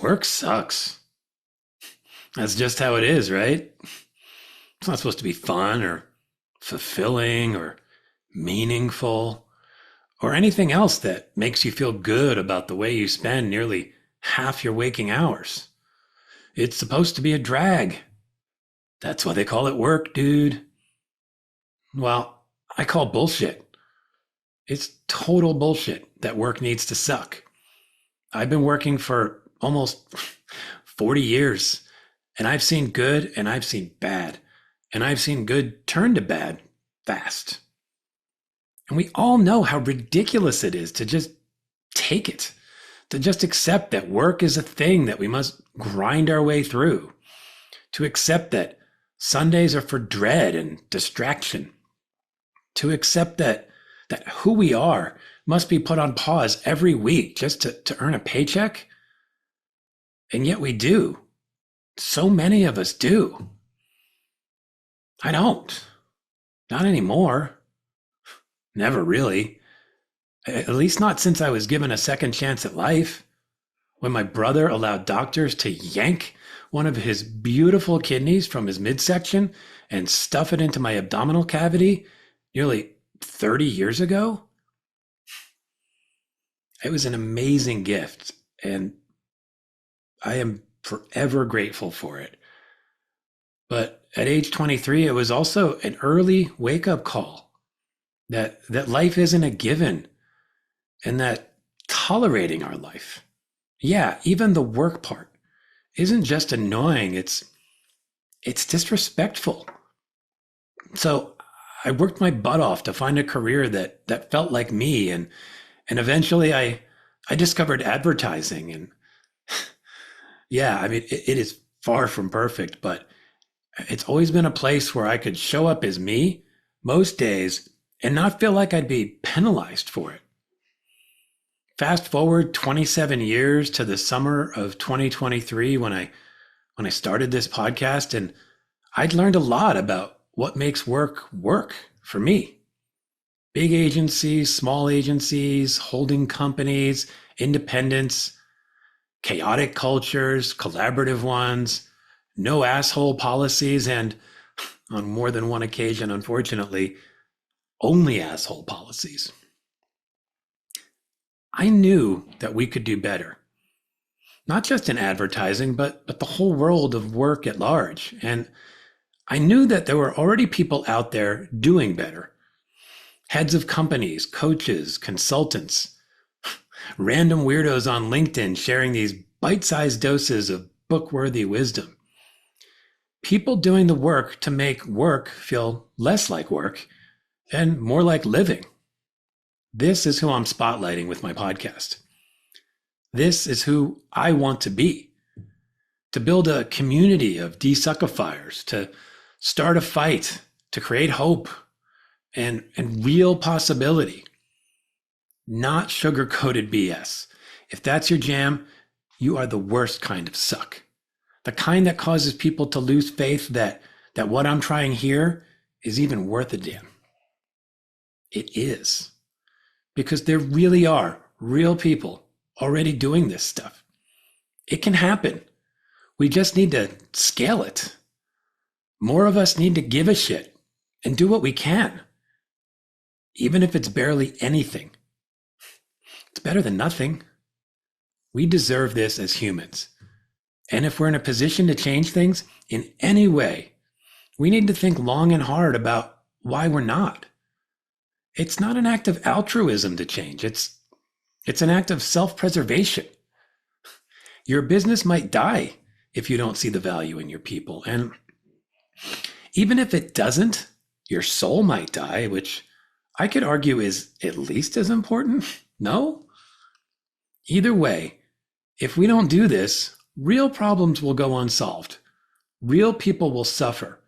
Work sucks. That's just how it is, right? It's not supposed to be fun or fulfilling or meaningful or anything else that makes you feel good about the way you spend nearly half your waking hours. It's supposed to be a drag. That's why they call it work, dude. Well, I call bullshit. It's total bullshit that work needs to suck. I've been working for almost 40 years, and I've seen good and I've seen bad, and I've seen good turn to bad fast. And we all know how ridiculous it is to just take it, to just accept that work is a thing that we must grind our way through, to accept that Sundays are for dread and distraction, to accept that who we are must be put on pause every week just to earn a paycheck. And yet we do. So many of us do. I don't. Not anymore. Never really. At least not since I was given a second chance at life. When my brother allowed doctors to yank one of his beautiful kidneys from his midsection and stuff it into my abdominal cavity nearly 30 years ago. It was an amazing gift, and I am forever grateful for it. But at age 23, it was also an early wake-up call that life isn't a given, and that tolerating our life, yeah, even the work part, isn't just annoying, it's disrespectful. So I worked my butt off to find a career that felt like me, and eventually I discovered advertising. And yeah, I mean, it is far from perfect, but it's always been a place where I could show up as me most days and not feel like I'd be penalized for it. Fast forward 27 years to the summer of 2023 when I started this podcast, and I'd learned a lot about what makes work for me. Big agencies, small agencies, holding companies, independents, chaotic cultures, collaborative ones, no asshole policies, and on more than one occasion, unfortunately, only asshole policies. I knew that we could do better, not just in advertising, but the whole world of work at large. And I knew that there were already people out there doing better. Heads of companies, coaches, consultants, random weirdos on LinkedIn sharing these bite-sized doses of book-worthy wisdom. People doing the work to make work feel less like work and more like living. This is who I'm spotlighting with my podcast. This is who I want to be. To build a community of desuckifiers, to start a fight, to create hope and real possibility. Not sugar-coated BS. If that's your jam, you are the worst kind of suck. The kind that causes people to lose faith that what I'm trying here is even worth a damn. It is. Because there really are real people already doing this stuff. It can happen. We just need to scale it. More of us need to give a shit and do what we can. Even if it's barely anything. It's better than nothing. We deserve this as humans. And if we're in a position to change things in any way, we need to think long and hard about why we're not. It's not an act of altruism to change. It's an act of self-preservation. Your business might die if you don't see the value in your people. And even if it doesn't, your soul might die, which I could argue is at least as important. No? Either way, if we don't do this, real problems will go unsolved. Real people will suffer.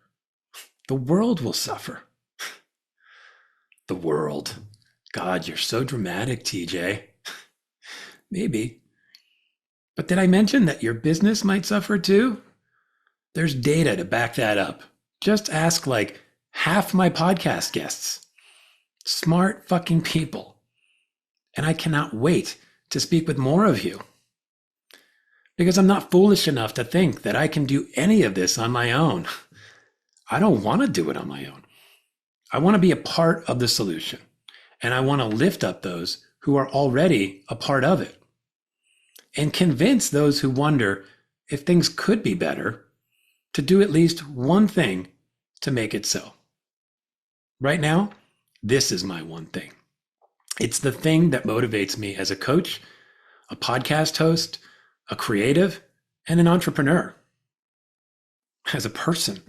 The world will suffer. The world. God, you're so dramatic, TJ. Maybe. But did I mention that your business might suffer too? There's data to back that up. Just ask like half my podcast guests. Smart fucking people. And I cannot wait to speak with more of you. because I'm not foolish enough to think that I can do any of this on my own. I don't want to do it on my own. I want to be a part of the solution, and I want to lift up those who are already a part of it and convince those who wonder if things could be better to do at least one thing to make it so. Right now, this is my one thing. It's the thing that motivates me as a coach, a podcast host, a creative, and an entrepreneur. As a person,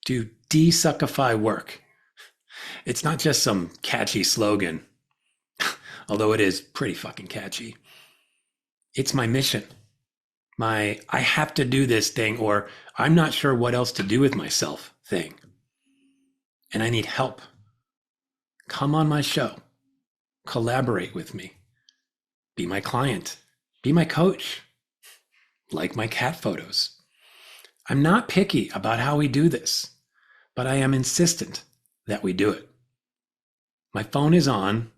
to desuckify work. It's not just some catchy slogan, although it is pretty fucking catchy. It's my mission. I have to do this thing, or I'm not sure what else to do with myself thing. And I need help. Come on my show. Collaborate with me. Be my client. Be my coach. Like my cat photos. I'm not picky about how we do this, but I am insistent that we do it. My phone is on.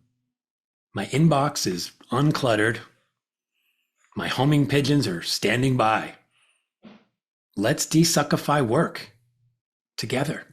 My inbox is uncluttered. My homing pigeons are standing by. Let's desuckify work together.